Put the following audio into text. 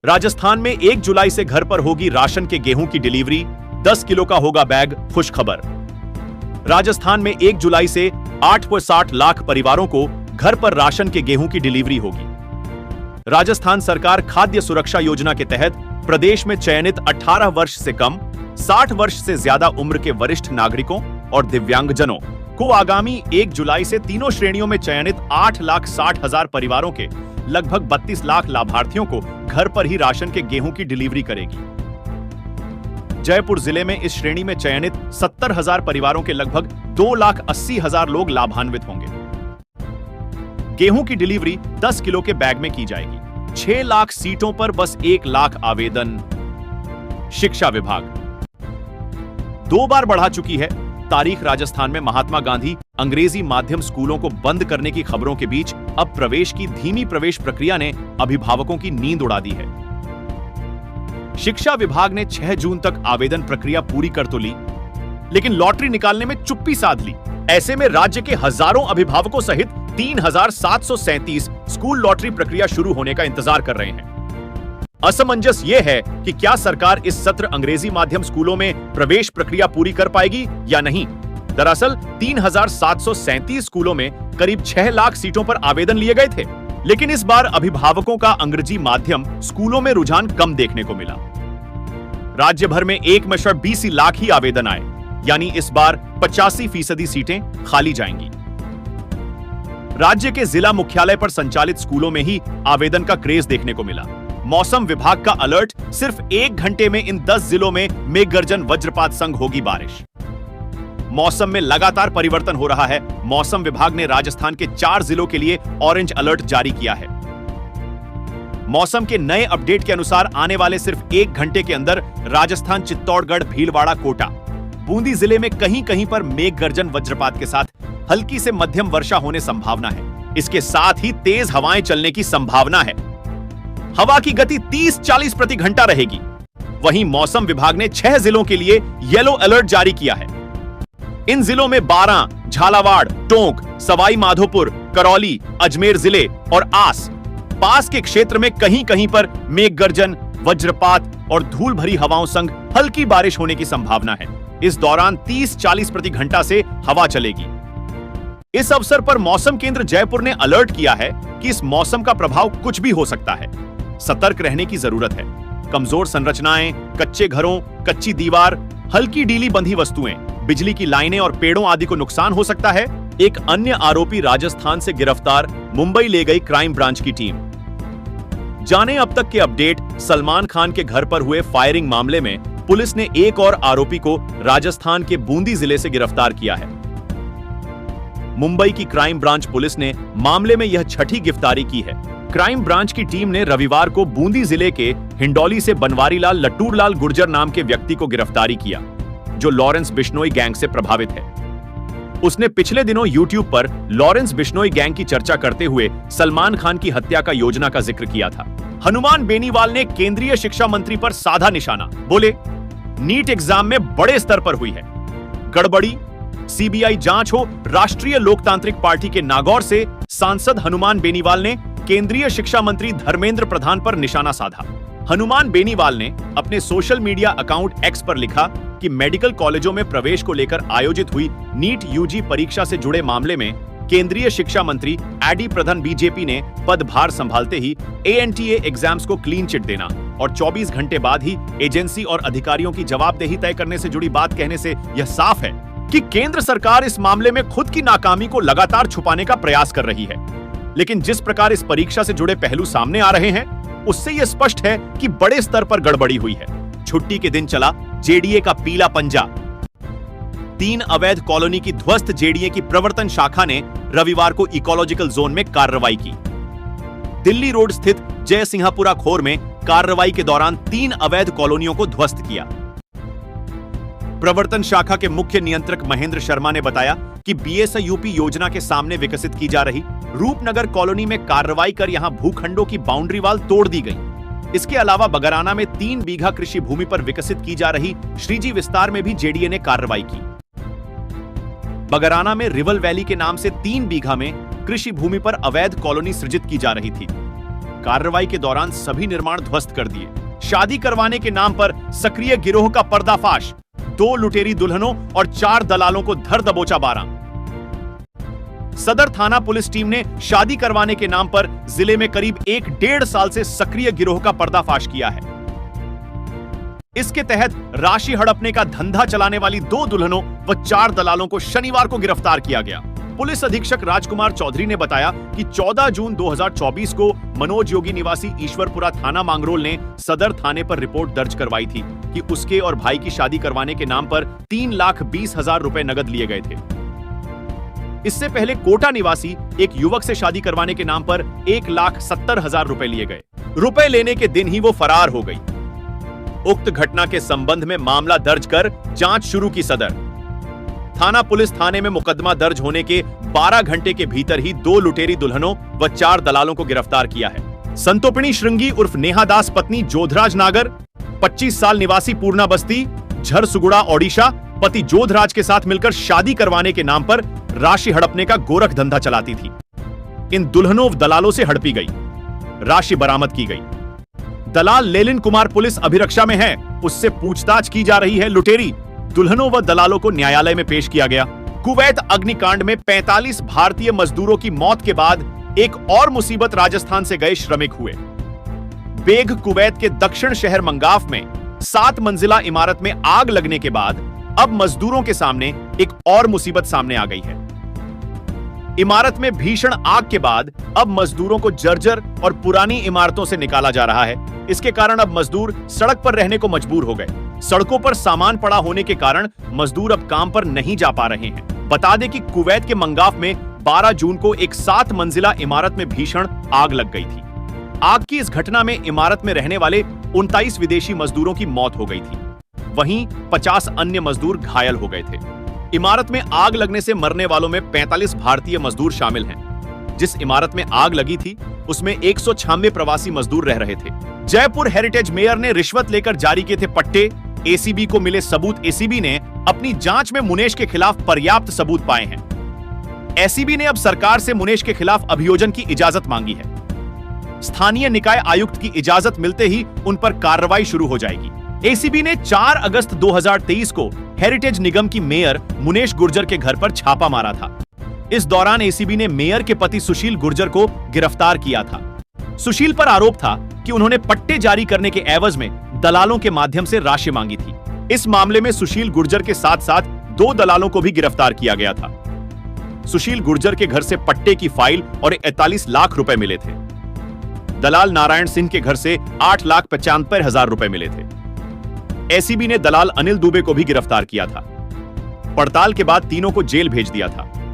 राजस्थान में 1 जुलाई से घर पर होगी राशन के गेहूं की डिलीवरी, 10 किलो का होगा बैग, खुश खबर। राजस्थान में 1 जुलाई से 8.60 लाख परिवारों को घर पर राशन के गेहूं की डिलीवरी होगी। राजस्थान सरकार खाद्य सुरक्षा योजना के तहत प्रदेश में चयनित 18 वर्ष से कम, 60 वर्ष से ज्यादा उम्र के वरिष्ठ नागरिकों और दिव्यांगजनों को आगामी 1 जुलाई से तीनों श्रेणियों में चयनित 8,60,000 परिवारों के लगभग 32 लाख लाभार्थियों को घर पर ही राशन के गेहूं की डिलीवरी करेगी। जयपुर जिले में इस श्रेणी में चयनित 70,000 परिवारों के लगभग 2,80,000 लोग लाभान्वित होंगे। गेहूं की डिलीवरी 10 किलो के बैग में की जाएगी। 6 लाख सीटों पर बस 1 लाख आवेदन। शिक्षा विभाग 2 बार बढ़ा चुकी है तारीख। राजस्थान में महात्मा गांधी अंग्रेजी माध्यम स्कूलों को बंद करने की खबरों के बीच अब प्रवेश की धीमी प्रवेश प्रक्रिया ने अभिभावकों की नींद उड़ा दी है। शिक्षा विभाग ने 6 जून तक आवेदन प्रक्रिया पूरी कर तो ली, लेकिन लॉटरी निकालने में चुप्पी साध ली। ऐसे में राज्य के हजारों अभिभावकों सहित 3,737 स्कूल लॉटरी प्रक्रिया शुरू होने का इंतजार कर रहे हैं। असमंजस यह है कि क्या सरकार इस सत्र अंग्रेजी माध्यम स्कूलों में प्रवेश प्रक्रिया पूरी कर पाएगी या नहीं। दरअसल 3,737 स्कूलों में करीब 6 लाख सीटों पर आवेदन लिए गए थे, लेकिन इस बार अभिभावकों का अंग्रेजी माध्यम स्कूलों में रुझान कम देखने को मिला। राज्य भर में 1.20 लाख ही आवेदन आए, यानी इस बार 85% सीटें खाली जाएंगी। राज्य के जिला मुख्यालय पर संचालित स्कूलों में ही आवेदन का क्रेज देखने को मिला। मौसम विभाग का अलर्ट, सिर्फ 1 घंटे में इन 10 जिलों में मेघ गर्जन वज्रपात संग होगी बारिश। मौसम में लगातार परिवर्तन हो रहा है। मौसम विभाग ने राजस्थान के 4 जिलों के लिए ऑरेंज अलर्ट जारी किया है। मौसम के नए अपडेट के अनुसार आने वाले सिर्फ 1 घंटे के अंदर राजस्थान, चित्तौड़गढ़, भीलवाड़ा, कोटा, बूंदी जिले में कहीं कहीं पर मेघ गर्जन वज्रपात के साथ हल्की से मध्यम वर्षा होने संभावना है। इसके साथ ही तेज हवाएं चलने की संभावना है। हवा की गति 30-40 प्रति घंटा रहेगी। वहीं मौसम विभाग ने 6 जिलों के लिए येलो अलर्ट जारी किया है। इन जिलों में बारां, झालावाड़, टोंक, सवाई माधोपुर, करौली, अजमेर जिले और आस पास के क्षेत्र में कहीं कहीं पर मेघ गर्जन, वज्रपात और धूल भरी हवाओं संग हल्की बारिश होने की संभावना है। इस दौरान 30-40 प्रति घंटा से हवा चलेगी। इस अवसर पर मौसम केंद्र जयपुर ने अलर्ट किया है कि इस मौसम का प्रभाव कुछ भी हो सकता है। सतर्क रहने की जरूरत है। कमजोर संरचनाएं, कच्चे घरों, कच्ची दीवार, हल्की डीली बंधी वस्तुएं, बिजली की लाइनें और पेड़ों आदि को नुकसान हो सकता है। एक अन्य आरोपी राजस्थान से गिरफ्तार, मुंबई ले गई क्राइम ब्रांच की टीम। जाने अब तक के अपडेट। सलमान खान के घर पर हुए फायरिंग मामले में पुलिस ने एक और आरोपी को राजस्थान के बूंदी जिले से गिरफ्तार किया है। मुंबई की क्राइम ब्रांच पुलिस ने मामले में यह 6ठी गिरफ्तारी की है। क्राइम ब्रांच की टीम ने रविवार को बूंदी जिले के हिंडौली से बनवारीलाल लट्टूरलाल गुर्जर नाम के व्यक्ति को गिरफ्तारी किया, जो लॉरेंस बिश्नोई गैंग से प्रभावित है। उसने पिछले दिनों यूट्यूब पर लॉरेंस बिश्नोई गैंग की चर्चा करते हुए सलमान खान की हत्या का योजना का जिक्र किया था। हनुमान बेनीवाल ने केंद्रीय शिक्षा मंत्री पर साधा निशाना। बोले, नीट एग्जाम में बड़े स्तर पर हुई है गड़बड़ी, सीबीआई जांच हो। राष्ट्रीय लोकतांत्रिक पार्टी के नागौर से सांसद हनुमान बेनीवाल ने केंद्रीय शिक्षा मंत्री धर्मेंद्र प्रधान पर निशाना साधा। हनुमान बेनीवाल ने अपने सोशल मीडिया अकाउंट एक्स पर लिखा कि मेडिकल कॉलेजों में प्रवेश को लेकर आयोजित हुई नीट यूजी परीक्षा से जुड़े मामले में केंद्रीय शिक्षा मंत्री एडी प्रधान बीजेपी ने पदभार संभालते ही एएनटीए एग्जाम्स को क्लीन चिट देना और 24 घंटे बाद ही एजेंसी और अधिकारियों की जवाबदेही तय करने से जुड़ी बात कहने से यह साफ है कि केंद्र सरकार इस मामले में खुद की नाकामी को लगातार छुपाने का प्रयास कर रही है। लेकिन जिस प्रकार इस परीक्षा से जुड़े पहलू सामने आ रहे हैं, उससे यह स्पष्ट है कि बड़े स्तर पर गड़बड़ी हुई है। छुट्टी के दिन चला जेडीए का पीला पंजा। 3 अवैध कॉलोनी की ध्वस्त जेडीए की प्रवर्तन शाखा ने रविवार को इकोलॉजिकल जोन में कार्रवाई की। दिल्ली रोड स्थित जय सिंहापुरा खोर में कार्रवाई के दौरान 3 अवैध कॉलोनियों को ध्वस्त किया। प्रवर्तन शाखा के मुख्य नियंत्रक महेंद्र शर्मा ने बताया कि बीएसयूपी योजना के सामने विकसित की जा रही रूपनगर कॉलोनी में कार्रवाई कर यहां भूखंडों की बाउंड्री वाल तोड़ दी गई। इसके अलावा बगराना में 3 बीघा कृषि भूमि पर विकसित की जा रही श्रीजी विस्तार में भी जेडीए ने कार्रवाई की। बगराना में रिवल वैली के नाम से 3 बीघा में कृषि भूमि पर अवैध कॉलोनी सृजित की जा रही थी। कार्रवाई के दौरान सभी निर्माण ध्वस्त कर दिए। शादी करवाने के नाम पर सक्रिय गिरोह का पर्दाफाश, 2 लुटेरी दुल्हनों और 4 दलालों को धर दबोचा 12। सदर थाना पुलिस टीम ने शादी करवाने के नाम पर जिले में करीब 1-1.5 साल से सक्रिय गिरोह का पर्दाफाश किया है। इसके तहत राशि हड़पने का धंधा चलाने वाली 2 दुल्हनों व 4 दलालों को शनिवार को गिरफ्तार किया गया। पुलिस अधीक्षक राजकुमार चौधरी ने बताया कि 14 जून 2024 को मनोज योगी निवासी ईश्वरपुरा थाना मांगरोल ने सदर थाने पर रिपोर्ट दर्ज करवाई थी कि उसके और भाई की शादी करवाने के नाम पर 3,20,000 रुपए नगद लिए गए थे। इससे पहले कोटा निवासी एक युवक से शादी करवाने के नाम पर 1,70,000 रुपए लिए गए। रुपए लेने के दिन ही वो फरार हो गई। उक्त घटना के संबंध में मामला दर्ज कर जांच शुरू की सदर थाना पुलिस। थाने में मुकदमा दर्ज होने के 12 घंटे के भीतर ही 2 लुटेरी दुल्हनों व 4 दलालों को गिरफ्तार किया है। संतोपिणी श्रृंगी उर्फ नेहा दास पत्नी जोधराज नागर, 25 साल निवासी पूर्णा बस्ती, झरसुगुड़ा ओडिशा, पति जोधराज के साथ मिलकर शादी करवाने के नाम पर राशि हड़पने का गोरख धंधा चलाती थी। इन दुल्हनों व दलालों से हड़पी गई, राशि बरामद की गई। दलाल लेलिन कुमार पुलिस अभिरक्षा में है, उससे पूछताछ की जा रही है। लुटेरी दुल्हनों व दलालों को न्यायालय में पेश किया गया। कुवैत अग्निकांड में 45 भारतीय मजदूरों की मौत के बाद एक और मुसीबत राजस्थान से गए श्रमिक हुए। बेग कुवैत के दक्षिण शहर मंगाफ में 7 मंजिला इमारत में आग लगने के बाद अब मजदूरों के सामने एक और मुसीबत सामने आ गई है। इमारत में भीषण आग के बाद अब मजदूरों को जर्जर और पुरानी इमारतों से निकाला जा रहा है। इसके कारण अब मजदूर सड़क पर रहने को मजबूर हो गए। सड़कों पर सामान पड़ा होने के कारण मजदूर अब काम पर नहीं जा पा रहे हैं। बता दें कि कुवैत के मंगाफ में 12 जून को एक 7 मंजिला इमारत में भीषण आग लग गई थी। आग की इस घटना में इमारत में रहने वाले 29 विदेशी मजदूरों की मौत हो गई थी, वहीं 50 अन्य मजदूर घायल हो गए थे। इमारत में आग लगने से मरने वालों में 45 भारतीय मजदूर शामिल हैं। जिस इमारत में आग लगी थी उसमें 196 प्रवासी मजदूर रह रहे थे। जयपुर हेरिटेज मेयर ने रिश्वत लेकर जारी किए थे पट्टे, एसीबी को मिले सबूत। एसीबी ने अपनी जांच में मुनेश के खिलाफ पर्याप्त सबूत पाए हैं। एसीबी ने अब सरकार से मुनेश के खिलाफ अभियोजन की इजाजत मांगी है। स्थानीय निकाय आयुक्त की इजाजत मिलते ही उन पर कार्रवाई शुरू हो जाएगी। एसीबी ने 4 अगस्त 2023 को हेरिटेज निगम की मेयर मुनेश गुर्जर के घर पर छापा मारा था। इस दौरान एसीबी ने मेयर के पति सुशील गुर्जर को गिरफ्तार किया था। सुशील पर आरोप था कि उन्होंने पट्टे जारी करने के एवज में दलालों के माध्यम से राशि मांगी थी। इस मामले में सुशील गुर्जर के साथ साथ 2 दलालों को भी गिरफ्तार किया गया था। सुशील गुर्जर के घर से पट्टे की फाइल और 41 लाख रुपए मिले थे। दलाल नारायण सिंह के घर से 8,95,000 रुपए मिले थे। एसीबी ने दलाल अनिल दुबे को भी गिरफ्तार किया था। पड़ताल के बाद तीनों को जेल भेज दिया था।